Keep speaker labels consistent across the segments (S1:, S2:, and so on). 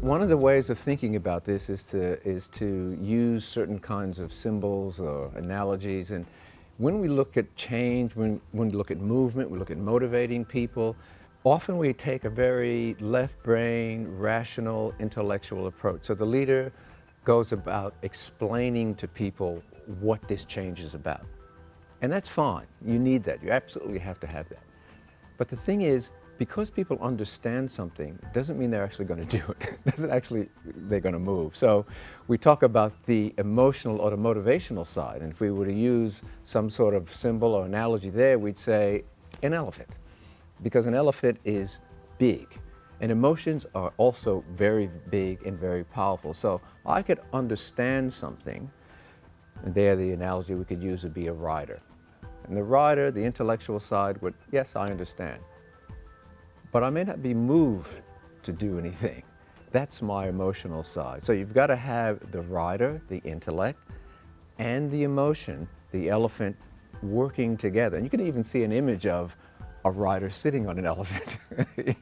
S1: One of the ways of thinking about this is to use certain kinds of symbols or analogies. And when we look at change, when we look at movement, we look at motivating people, often we take a very left brain, rational, intellectual approach. So the leader goes about explaining to people what this change is about. And that's fine. You need that. You absolutely have to have that. But the thing is, because people understand something, doesn't mean they're actually going to do it. Doesn't actually they're going to move. So we talk about the emotional or the motivational side. And if we were to use some sort of symbol or analogy there, we'd say an elephant. Because an elephant is big. And emotions are also very big and very powerful. So I could understand something, and there the analogy we could use would be a rider. And the rider, the intellectual side would, yes, I understand. But I may not be moved to do anything. That's my emotional side. So you've got to have the rider, the intellect, and the emotion, the elephant, working together. And you can even see an image of a rider sitting on an elephant,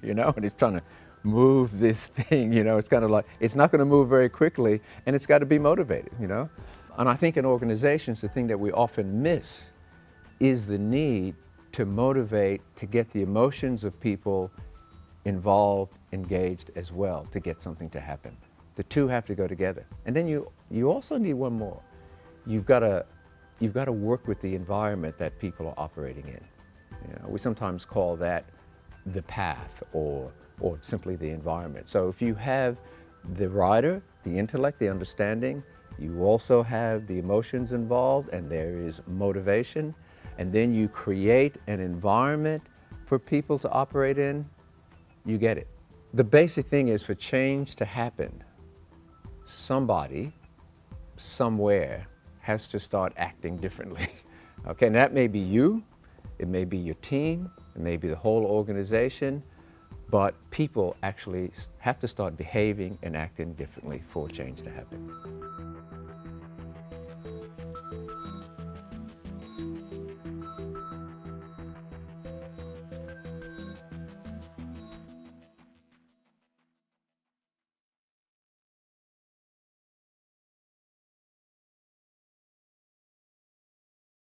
S1: you know, and he's trying to move this thing, you know. It's kind of like, it's not going to move very quickly, and it's got to be motivated, you know. And I think in organizations, the thing that we often miss is the need to motivate, to get the emotions of people involved, engaged as well, to get something to happen. The two have to go together. And then you also need one more. You've got to work with the environment that people are operating in. You know, we sometimes call that the path or simply the environment. So if you have the rider, the intellect, the understanding, you also have the emotions involved, and there is motivation, and then you create an environment for people to operate in, you get it. The basic thing is, for change to happen, somebody, somewhere, has to start acting differently. Okay, and that may be you, it may be your team, it may be the whole organization, but people actually have to start behaving and acting differently for change to happen.